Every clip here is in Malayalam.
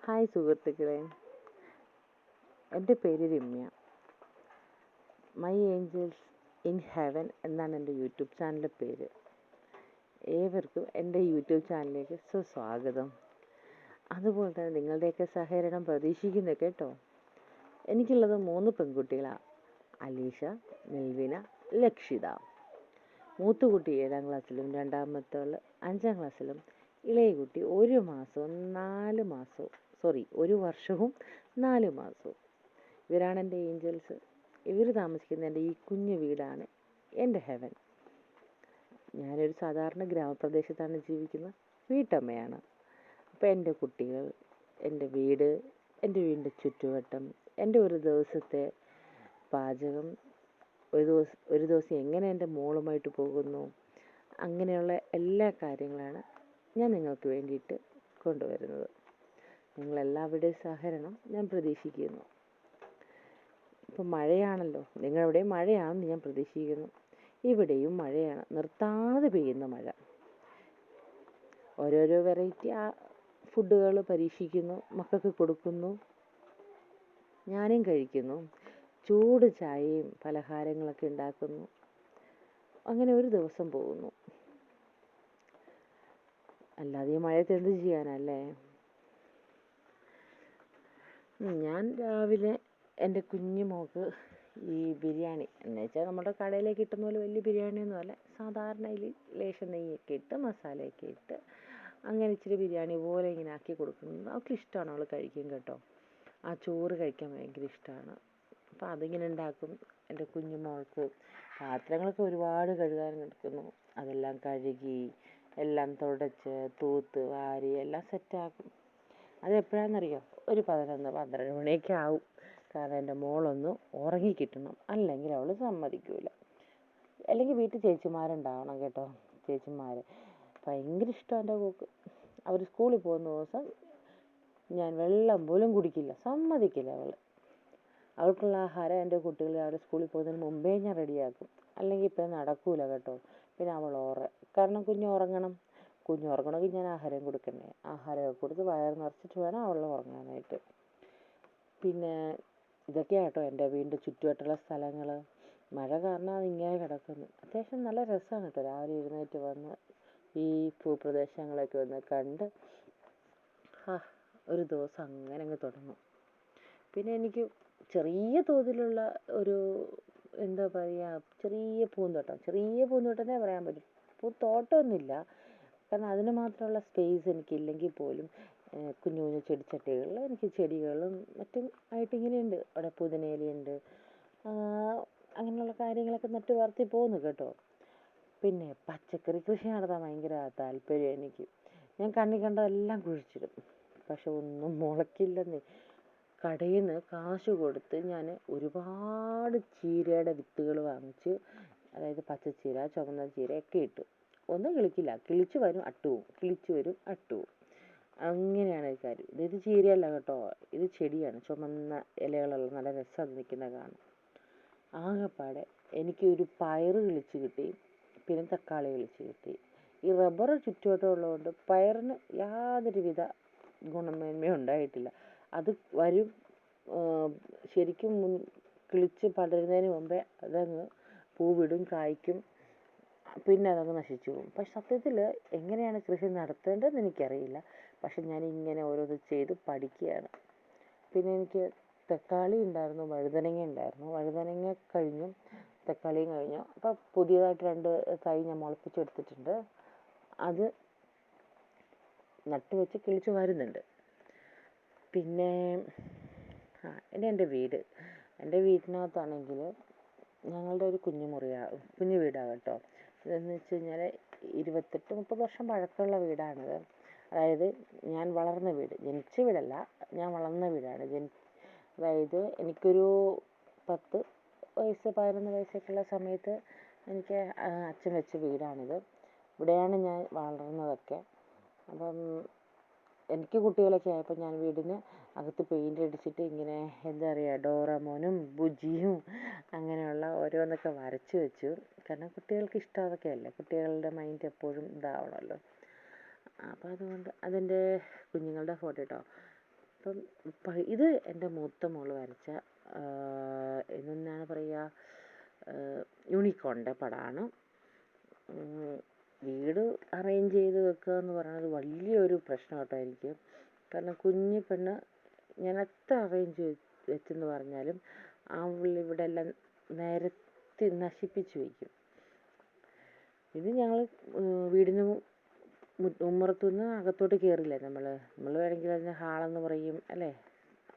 ഹായ് സുഹൃത്തുക്കളെ, എൻ്റെ പേര് Ramya. My angels in heaven എന്നാണ് എൻ്റെ യൂട്യൂബ് ചാനലിൻ്റെ പേര്. ഏവർക്കും എൻ്റെ യൂട്യൂബ് ചാനലിലേക്ക് സുസ്വാഗതം. അതുപോലെ തന്നെ നിങ്ങളുടെയൊക്കെ സഹകരണം പ്രതീക്ഷിക്കുന്നു കേട്ടോ. എനിക്കുള്ളത് 3 പെൺകുട്ടികളാണ്: അലീഷ, മെൽവിന, ലക്ഷിത. മൂത്ത കുട്ടി 7ാം ക്ലാസ്സിലും രണ്ടാമത്തവൾ 5ാം ക്ലാസ്സിലും ഇളയ കുട്ടി 1 വർഷവും 4 മാസവും. ഇവരാണ് എൻ്റെ ഏഞ്ചൽസ്. ഇവർ താമസിക്കുന്ന എൻ്റെ ഈ കുഞ്ഞു വീടാണ് എൻ്റെ ഹെവൻ. ഞാനൊരു സാധാരണ ഗ്രാമപ്രദേശത്താണ് ജീവിക്കുന്നത്, വീട്ടമ്മയാണ്. അപ്പോൾ എൻ്റെ കുട്ടികൾ, എൻ്റെ വീട്, എൻ്റെ വീടിൻ്റെ ചുറ്റുവട്ടം, എൻ്റെ ഒരു ദിവസത്തെ പാചകം, ഒരു ദിവസം എങ്ങനെ എൻ്റെ മോളുമായിട്ട് പോകുന്നു, അങ്ങനെയുള്ള എല്ലാ കാര്യങ്ങളാണ് ഞാൻ നിങ്ങൾക്ക് വേണ്ടിയിട്ട് കൊണ്ടുവരുന്നത്. നിങ്ങളെല്ലാവരുടെയും സഹകരണം ഞാൻ പ്രതീക്ഷിക്കുന്നു. ഇപ്പം മഴയാണല്ലോ, നിങ്ങളിവിടെയും മഴയാണെന്ന് ഞാൻ പ്രതീക്ഷിക്കുന്നു. ഇവിടെയും മഴയാണ്, നിർത്താതെ പെയ്യുന്ന മഴ. ഓരോരോ വെറൈറ്റി ഫുഡുകൾ പരീക്ഷിക്കുന്നു, മക്കൾക്ക് കൊടുക്കുന്നു, ഞാനും കഴിക്കുന്നു. ചൂട് ചായയും പലഹാരങ്ങളൊക്കെ ഉണ്ടാക്കുന്നു. അങ്ങനെ ഒരു ദിവസം പോകുന്നു. അല്ലാതെ ഈ മഴയത്ത് എന്ത് ചെയ്യാനല്ലേ. ഞാൻ രാവിലെ എൻ്റെ കുഞ്ഞു മോൾക്ക് ഈ ബിരിയാണി എന്ന് വെച്ചാൽ നമ്മുടെ കടയിലേക്ക് കിട്ടുന്ന പോലെ വലിയ ബിരിയാണിയൊന്നും അല്ല, സാധാരണ ലേശം നെയ്യൊക്കെ ഇട്ട് മസാലയൊക്കെ ഇട്ട് അങ്ങനെ ഇച്ചിരി ബിരിയാണി പോലെ ഇങ്ങനെ ആക്കി കൊടുക്കുന്നത് അവൾക്ക് ഇഷ്ടമാണ്. അവൾ കഴിക്കും കേട്ടോ. ആ ചോറ് കഴിക്കാൻ ഭയങ്കര ഇഷ്ടമാണ്. അപ്പോൾ അതിങ്ങനെ ഉണ്ടാക്കും. എൻ്റെ കുഞ്ഞു മോൾക്ക് പാത്രങ്ങളൊക്കെ ഒരുപാട് കഴുകാൻ എടുക്കുന്നു. അതെല്ലാം കഴുകി എല്ലാം തുടച്ച് തൂത്ത് വാരി എല്ലാം സെറ്റാക്കും. അതെപ്പോഴാണെന്നറിയോ? ഒരു 11-12 മണിയൊക്കെ ആവും. കാരണം എൻ്റെ മോളൊന്ന് ഉറങ്ങിക്കിട്ടണം, അല്ലെങ്കിൽ അവൾ സമ്മതിക്കില്ല. അല്ലെങ്കിൽ വീട്ടിൽ ചേച്ചിമാരുണ്ടാവണം കേട്ടോ. ചേച്ചിമാർ ഭയങ്കര ഇഷ്ടമാണ് എൻ്റെ മോൾക്ക്. അവർ സ്കൂളിൽ പോകുന്ന ദിവസം ഞാൻ വെള്ളം പോലും കുടിക്കില്ല, സമ്മതിക്കില്ല അവൾ. അവൾക്കുള്ള ആഹാരം എൻ്റെ കുട്ടികൾ അവർ സ്കൂളിൽ പോകുന്നതിന് മുമ്പേ ഞാൻ റെഡിയാക്കും, അല്ലെങ്കിൽ ഇപ്പം നടക്കൂല കേട്ടോ. പിന്നെ അവൾ കാരണം കുഞ്ഞ് ഉറങ്ങണമെങ്കിൽ ഞാൻ ആഹാരം കൊടുക്കണ്ടേ. ആഹാരമൊക്കെ കൊടുത്ത് വയറ് നിറച്ചിട്ട് വേണം അവൾ ഉറങ്ങാനായിട്ട്. പിന്നെ ഇതൊക്കെയാണ് കേട്ടോ എൻ്റെ വീടിൻ്റെ ചുറ്റുവട്ടുള്ള സ്ഥലങ്ങൾ. മഴ കാരണം അതിങ്ങനെ കിടക്കുന്നു. അത്യാവശ്യം നല്ല രസമാണ് കേട്ടോ. രാവിലെ എഴുന്നേറ്റ് വന്ന് ഈ ഭൂപ്രദേശങ്ങളൊക്കെ ഒന്ന് കണ്ട് ഒരു ദിവസം അങ്ങനെ അങ്ങ് തുടങ്ങും. പിന്നെ എനിക്ക് ചെറിയ തോതിലുള്ള ഒരു എന്താ പറയുക, ചെറിയ പൂന്തോട്ടം പറയാൻ പറ്റും. പൂത്തോട്ടമൊന്നുമില്ല, കാരണം അതിന് മാത്രമുള്ള സ്പേസ് എനിക്കില്ലെങ്കിൽ പോലും കുഞ്ഞു കുഞ്ഞു ചെടിച്ചട്ടികളിൽ എനിക്ക് ചെടികളും മറ്റും ആയിട്ടിങ്ങനെയുണ്ട്. അവിടെ പുതിനയിലയുണ്ട്, അങ്ങനെയുള്ള കാര്യങ്ങളൊക്കെ നട്ട് വളർത്തി പോകുന്നു കേട്ടോ. പിന്നെ പച്ചക്കറി കൃഷി നടത്താൻ ഭയങ്കര താല്പര്യം എനിക്ക്. ഞാൻ കണ്ണി കണ്ടതെല്ലാം കുഴിച്ചിടും, പക്ഷെ ഒന്നും മുളയ്ക്കില്ലെന്നേ. കടയിൽ നിന്ന് കാശ് കൊടുത്ത് ഞാൻ ഒരുപാട് ചീരയുടെ വിത്തുകൾ വാങ്ങിച്ച്, അതായത് പച്ചച്ചീര, ചുവന്ന ചീര ഒക്കെ ഇട്ടു. ഒന്നും കിളിക്കില്ല, കിളിച്ച് വരും അട്ടുവും. അങ്ങനെയാണ് ഈ കാര്യം. ഇത് ചീരയല്ല കേട്ടോ, ഇത് ചെടിയാണ്. ചുമന്ന ഇലകളുള്ള നല്ല രസം നിൽക്കുന്ന കാണും. ആകെപ്പാടെ എനിക്കൊരു പയറ് കിളിച്ച് കിട്ടി, പിന്നെ തക്കാളി കിളിച്ച് കിട്ടി. ഈ റബ്ബർ ചുറ്റുവട്ടം ഉള്ളതുകൊണ്ട് പയറിന് യാതൊരുവിധ ഗുണമേന്മയും ഉണ്ടായിട്ടില്ല. അത് വരും, ശരിക്കും കിളിച്ച് പടരുന്നതിന് മുമ്പേ അതങ്ങ് പൂവിടും, കായ്ക്കും, പിന്നെ അതങ്ങ് നശിച്ചു പോകും. പക്ഷെ സത്യത്തിൽ എങ്ങനെയാണ് കൃഷി നടത്തേണ്ടതെന്ന് എനിക്കറിയില്ല. പക്ഷെ ഞാനിങ്ങനെ ഓരോന്ന് ചെയ്ത് പഠിക്കുകയാണ്. പിന്നെ എനിക്ക് തക്കാളി ഉണ്ടായിരുന്നു, വഴുതനങ്ങ ഉണ്ടായിരുന്നു. വഴുതനങ്ങ കഴിഞ്ഞു, തക്കാളിയും കഴിഞ്ഞു. അപ്പോൾ പുതിയതായിട്ട് 2 തൈ ഞാൻ മുളപ്പിച്ചെടുത്തിട്ടുണ്ട്. അത് നട്ട് വെച്ച് കിളിച്ച് വരുന്നുണ്ട്. പിന്നെ എൻ്റെ വീട്ടിനകത്താണെങ്കിൽ ഞങ്ങളുടെ ഒരു കുഞ്ഞു വീടാണ് കേട്ടോ. ഇതെന്ന് വെച്ച് കഴിഞ്ഞാൽ 28-30 വർഷം പഴക്കമുള്ള വീടാണിത്. അതായത് ഞാൻ വളർന്ന വീട്, ജനിച്ച വീടല്ല, ഞാൻ വളർന്ന വീടാണ്. അതായത് എനിക്കൊരു 10 വയസ്സ് 11 വയസ്സൊക്കെയുള്ള സമയത്ത് എനിക്ക് അച്ഛൻ വെച്ച വീടാണിത്. ഇവിടെയാണ് ഞാൻ വളർന്നതൊക്കെ. അപ്പം എനിക്ക് കുട്ടികളൊക്കെ ആയപ്പോൾ ഞാൻ വീടിന് അകത്ത് പെയിൻ്റ് അടിച്ചിട്ട് ഇങ്ങനെ എന്താ പറയുക, ഡോറമോനും ബുജിയും അങ്ങനെയുള്ള ഓരോന്നൊക്കെ വരച്ച് വെച്ചു. കാരണം കുട്ടികൾക്ക് ഇഷ്ടം അതൊക്കെയല്ലേ, കുട്ടികളുടെ മൈൻഡ് എപ്പോഴും ഇതാവണമല്ലോ. അപ്പോൾ അതുകൊണ്ട് അതിൻ്റെ കുഞ്ഞുങ്ങളുടെ ഫോട്ടോ കേട്ടോ. അപ്പം ഇത് എൻ്റെ മൂത്ത മോള് വരച്ച എന്താണ് പറയുക, യൂണിക്കോണിൻ്റെ പടമാണ്. വീട് അറേഞ്ച് ചെയ്ത് വെക്കുക എന്ന് പറയുന്നത് വലിയൊരു പ്രശ്നം കേട്ടോ എനിക്ക്. കാരണം കുഞ്ഞു പെണ്ണ് ഞാൻ എത്ര അറേഞ്ച് വെച്ചെന്ന് പറഞ്ഞാലും ഇവിടെ എല്ലാം നിരത്തി നശിപ്പിച്ച് വയ്ക്കും. ഇത് ഞങ്ങൾ വീടിന് ഉമ്മറത്തുനിന്ന് അകത്തോട്ട് കയറില്ല, നമ്മൾ വേണമെങ്കിൽ അതിന് ഹാളെന്ന് പറയും അല്ലേ,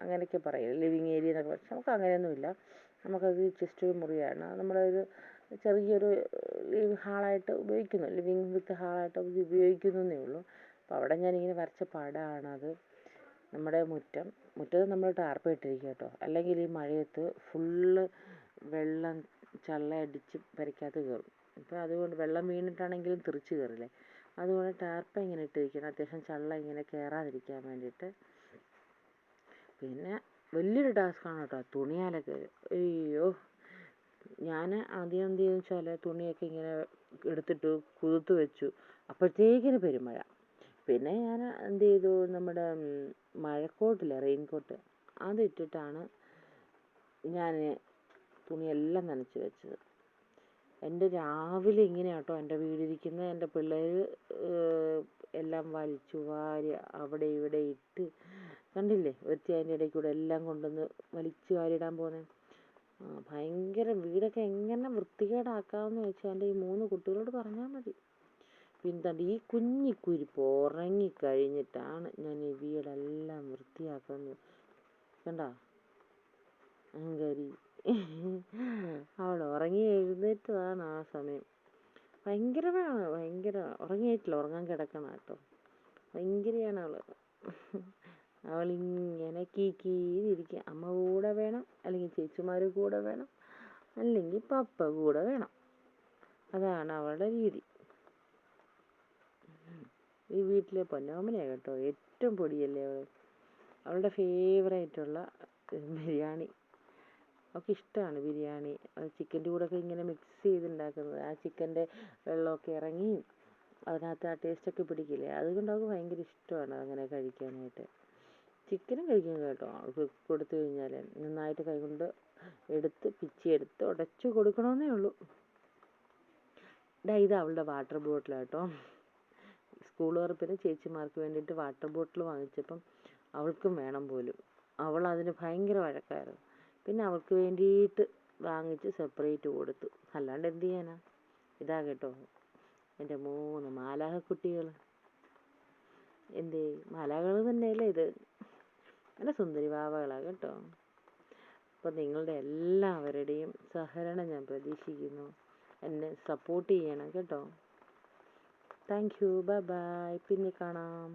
അങ്ങനെയൊക്കെ പറയും, ലിവിങ് ഏരിയ എന്നൊക്കെ. പക്ഷെ നമുക്ക് അങ്ങനെയൊന്നുമില്ല. നമുക്കത് ജസ്റ്റ് ഒരു മുറിയാണ്, നമ്മളൊരു ചെറിയൊരു ഹാളായിട്ട് ഉപയോഗിക്കുന്നു, ലിവിങ് വിത്ത് ഹാളായിട്ട് ഉപയോഗിക്കുന്നതേ ഉള്ളൂ. അപ്പോൾ അവിടെ ഞാനിങ്ങനെ വരച്ച പടമാണത്. നമ്മുടെ മുറ്റത്ത് നമ്മൾ ടാർപ്പ ഇട്ടിരിക്കുക കേട്ടോ, അല്ലെങ്കിൽ ഈ മഴയത്ത് ഫുള്ള് വെള്ളം ചള്ളയടിച്ച് പെരയ്ക്കകത്ത് കയറും. അപ്പോൾ അതുകൊണ്ട് വെള്ളം വീണിട്ടാണെങ്കിലും തെറിച്ച് കയറില്ലേ, അതുകൊണ്ട് ടാർപ്പ ഇങ്ങനെ ഇട്ടിരിക്കണം, അത്യാവശ്യം ചള്ള ഇങ്ങനെ കയറാതിരിക്കാൻ വേണ്ടിയിട്ട്. പിന്നെ വലിയൊരു ടാസ്ക്കാണ് കേട്ടോ തുണി അലക്കൽ. അയ്യോ, ഞാൻ ആദ്യം എന്ത് ചെയ്തെന്ന് വെച്ചാൽ തുണിയൊക്കെ ഇങ്ങനെ എടുത്തിട്ട് കുതിർത്ത് വെച്ചു, അപ്പോഴത്തേക്കിന് പെരുമഴ. പിന്നെ ഞാൻ എന്ത് ചെയ്തു, നമ്മുടെ മഴക്കോട്ടില്ലേ, റെയിൻകോട്ട്, അതിട്ടിട്ടാണ് ഞാൻ തുണിയെല്ലാം നനച്ച് വെച്ചത്. എൻ്റെ രാവിലെ ഇങ്ങനെയാണ് കേട്ടോ എൻ്റെ വീടിരിക്കുന്നത്. എൻ്റെ പിള്ളേർ എല്ലാം വലിച്ചു വാരി അവിടെ ഇവിടെ ഇട്ട്, കണ്ടില്ലേ, ഒരുത്തി അതിൻ്റെ ഇടയിൽ കൂടെ എല്ലാം കൊണ്ടുവന്ന് വലിച്ചു വാരിയിടാൻ പോകുന്നത്. ഭയങ്കര വീടൊക്കെ എങ്ങനെ വൃത്തികേടാക്കാമെന്ന് വെച്ചാൽ എൻ്റെ ഈ 3 കുട്ടികളോട് പറഞ്ഞാൽ മതി. പിന്നെ ഈ കുഞ്ഞിക്കുരിപ്പ് ഉറങ്ങിക്കഴിഞ്ഞിട്ടാണ് ഞാൻ ഈ വീടെല്ലാം വൃത്തിയാക്കുന്നത്. കണ്ടോ അഹങ്കാരി, അവൾ ഉറങ്ങി എഴുന്നേറ്റതാണ് ആ സമയം. ഭയങ്കര ഉറങ്ങിയിട്ടില്ല, ഉറങ്ങാൻ കിടക്കണം കേട്ടോ. ഭയങ്കരയാണ് അവളിങ്ങനെ കീക്കീന്നിരിക്കുക. അമ്മ കൂടെ വേണം, അല്ലെങ്കിൽ ചേച്ചിമാർ കൂടെ വേണം, അല്ലെങ്കിൽ പപ്പ കൂടെ വേണം. അതാണ് അവളുടെ രീതി. ഈ വീട്ടിലെ പൊന്നോമനയാണ് കേട്ടോ, ഏറ്റവും പൊടിയല്ലേ അവൾ. അവളുടെ ഫേവറേറ്റുള്ള ബിരിയാണി, അവൾക്ക് ഇഷ്ടമാണ് ബിരിയാണി. അത് ചിക്കൻ്റെ കൂടെയൊക്കെ ഇങ്ങനെ മിക്സ് ചെയ്തുണ്ടാക്കുന്നത്, ആ ചിക്കൻ്റെ വെള്ളമൊക്കെ ഇറങ്ങി അതിനകത്ത് ആ ടേസ്റ്റൊക്കെ പിടിക്കില്ലേ, അതുകൊണ്ട് അവൾക്ക് ഭയങ്കര ഇഷ്ടമാണ് അങ്ങനെ കഴിക്കാനായിട്ട്. ചിക്കനും കഴിക്കും കേട്ടോ, അവൾക്ക് കൊടുത്തു കഴിഞ്ഞാൽ നന്നായിട്ട് കൈകൊണ്ട് പിച്ചിയെടുത്ത് ഉടച്ചു കൊടുക്കണമെന്നേ ഉള്ളൂ. ഇത് അവളുടെ വാട്ടർ ബോട്ടിലാണ് കേട്ടോ. സ്കൂൾ തുറപ്പിന് ചേച്ചിമാർക്ക് വേണ്ടിയിട്ട് വാട്ടർ ബോട്ടിൽ വാങ്ങിച്ചപ്പം അവൾക്കും വേണം പോലും. അവൾ അതിന് ഭയങ്കര വഴക്കായിരുന്നു. പിന്നെ അവൾക്ക് വേണ്ടിയിട്ട് വാങ്ങിച്ച് സെപ്പറേറ്റ് കൊടുത്തു. അല്ലാണ്ട് എന്ത് ചെയ്യാനാ. ഇതാ കേട്ടോ എൻ്റെ 3 മാലാഖക്കുട്ടികൾ. എന്തേ മാലാഖകൾ തന്നെയല്ലേ ഇത്, നല്ല സുന്ദരി വാവകളാണ് കേട്ടോ. അപ്പോൾ നിങ്ങളുടെ എല്ലാവരുടെയും സഹകരണം ഞാൻ പ്രതീക്ഷിക്കുന്നു. എന്നെ സപ്പോർട്ട് ചെയ്യണം കേട്ടോ. താങ്ക് യു, ബൈ ബൈ, പിന്നെ കാണാം.